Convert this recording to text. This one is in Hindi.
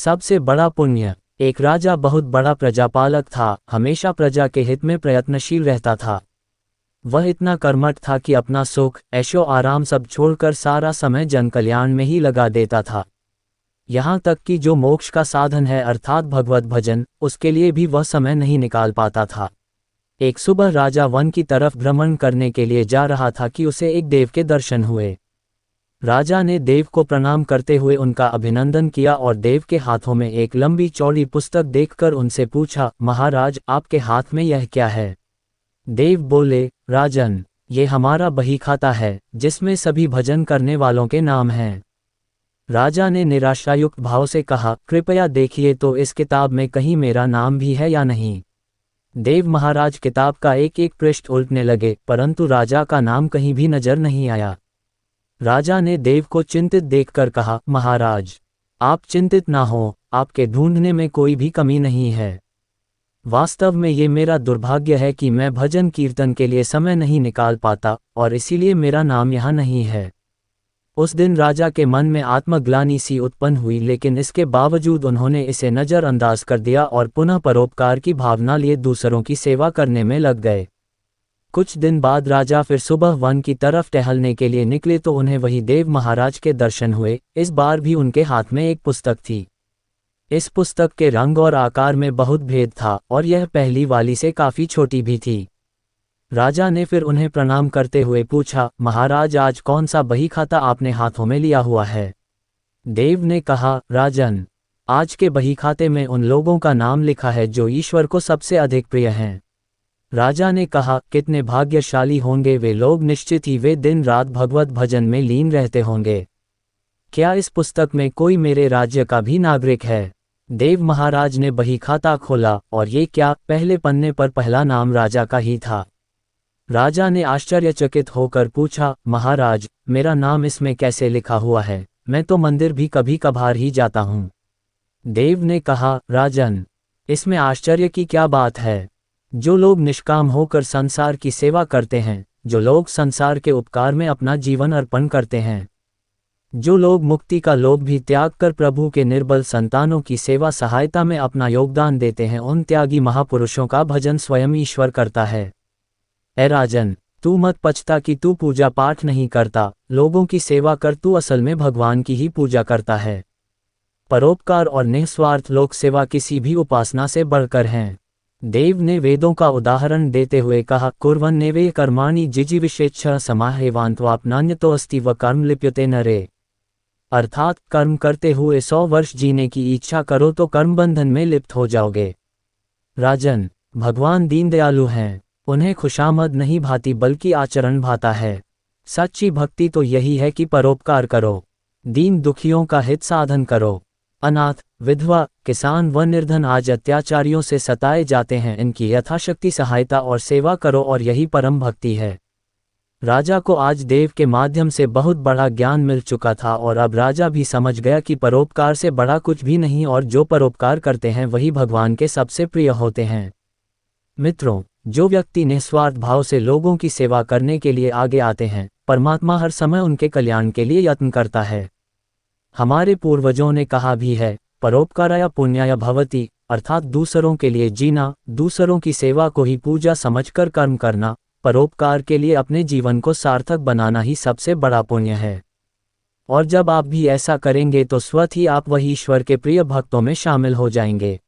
सबसे बड़ा पुण्य। एक राजा बहुत बड़ा प्रजापालक था, हमेशा प्रजा के हित में प्रयत्नशील रहता था। वह इतना कर्मठ था कि अपना सुख, ऐशो आराम सब छोड़कर सारा समय जन कल्याण में ही लगा देता था। यहाँ तक कि जो मोक्ष का साधन है अर्थात भगवत भजन, उसके लिए भी वह समय नहीं निकाल पाता था। एक सुबह राजा वन की तरफ भ्रमण करने के लिए जा रहा था कि उसे एक देव के दर्शन हुए। राजा ने देव को प्रणाम करते हुए उनका अभिनंदन किया और देव के हाथों में एक लंबी चौड़ी पुस्तक देखकर उनसे पूछा, महाराज आपके हाथ में यह क्या है? देव बोले, राजन, ये हमारा बही खाता है जिसमें सभी भजन करने वालों के नाम हैं। राजा ने निराशायुक्त भाव से कहा, कृपया देखिए तो इस किताब में कहीं मेरा नाम भी है या नहीं। देव महाराज किताब का एक एक पृष्ठ उल्टने लगे, परंतु राजा का नाम कहीं भी नजर नहीं आया। राजा ने देव को चिंतित देखकर कहा, महाराज आप चिंतित ना हो, आपके ढूंढने में कोई भी कमी नहीं है। वास्तव में ये मेरा दुर्भाग्य है कि मैं भजन कीर्तन के लिए समय नहीं निकाल पाता और इसीलिए मेरा नाम यहाँ नहीं है। उस दिन राजा के मन में आत्मग्लानि सी उत्पन्न हुई, लेकिन इसके बावजूद उन्होंने इसे नज़रअंदाज कर दिया और पुनः परोपकार की भावना लिए दूसरों की सेवा करने में लग गए। कुछ दिन बाद राजा फिर सुबह वन की तरफ टहलने के लिए निकले तो उन्हें वही देव महाराज के दर्शन हुए। इस बार भी उनके हाथ में एक पुस्तक थी। इस पुस्तक के रंग और आकार में बहुत भेद था और यह पहली वाली से काफ़ी छोटी भी थी। राजा ने फिर उन्हें प्रणाम करते हुए पूछा, महाराज आज कौन सा बही खाता आपने हाथों में लिया हुआ है? देव ने कहा, राजन, आज के बही खाते में उन लोगों का नाम लिखा है जो ईश्वर को सबसे अधिक प्रिय हैं। राजा ने कहा, कितने भाग्यशाली होंगे वे लोग, निश्चित ही वे दिन रात भगवत भजन में लीन रहते होंगे। क्या इस पुस्तक में कोई मेरे राज्य का भी नागरिक है? देव महाराज ने बही खाता खोला और ये क्या, पहले पन्ने पर पहला नाम राजा का ही था। राजा ने आश्चर्यचकित होकर पूछा, महाराज मेरा नाम इसमें कैसे लिखा हुआ है? मैं तो मंदिर भी कभी कभार ही जाता हूँ। देव ने कहा, राजन, इसमें आश्चर्य की क्या बात है? जो लोग निष्काम होकर संसार की सेवा करते हैं, जो लोग संसार के उपकार में अपना जीवन अर्पण करते हैं, जो लोग मुक्ति का लोभ भी त्याग कर प्रभु के निर्बल संतानों की सेवा सहायता में अपना योगदान देते हैं, उन त्यागी महापुरुषों का भजन स्वयं ईश्वर करता है। ए राजन, तू मत पछता कि तू पूजा पाठ नहीं करता, लोगों की सेवा कर, तू असल में भगवान की ही पूजा करता है। परोपकार और निस्वार्थ लोक सेवा किसी भी उपासना से बढ़कर हैं। देव ने वेदों का उदाहरण देते हुए कहा, कुर्वन् नेवे कर्माणि जिजीविषेच्छः समाहेवान्त्वाप्नान्यतो अस्ति व कर्म लिप्यते नरे। अर्थात कर्म करते हुए 100 वर्ष जीने की इच्छा करो तो कर्म बंधन में लिप्त हो जाओगे। राजन, भगवान दीनदयालु हैं, उन्हें खुशामद नहीं भाती बल्कि आचरण भाता है। सच्ची भक्ति तो यही है कि परोपकार करो, दीन दुखियों का हित साधन करो। अनाथ, विधवा, किसान व निर्धन आज अत्याचारियों से सताए जाते हैं, इनकी यथाशक्ति सहायता और सेवा करो और यही परम भक्ति है। राजा को आज देव के माध्यम से बहुत बड़ा ज्ञान मिल चुका था और अब राजा भी समझ गया कि परोपकार से बड़ा कुछ भी नहीं और जो परोपकार करते हैं वही भगवान के सबसे प्रिय होते हैं। मित्रों, जो व्यक्ति निस्वार्थ भाव से लोगों की सेवा करने के लिए आगे आते हैं, परमात्मा हर समय उनके कल्याण के लिए यत्न करता है। हमारे पूर्वजों ने कहा भी है, परोपकाराय पुण्याय भवति, अर्थात दूसरों के लिए जीना, दूसरों की सेवा को ही पूजा समझकर कर्म करना, परोपकार के लिए अपने जीवन को सार्थक बनाना ही सबसे बड़ा पुण्य है। और जब आप भी ऐसा करेंगे तो स्वतः ही आप वही ईश्वर के प्रिय भक्तों में शामिल हो जाएंगे।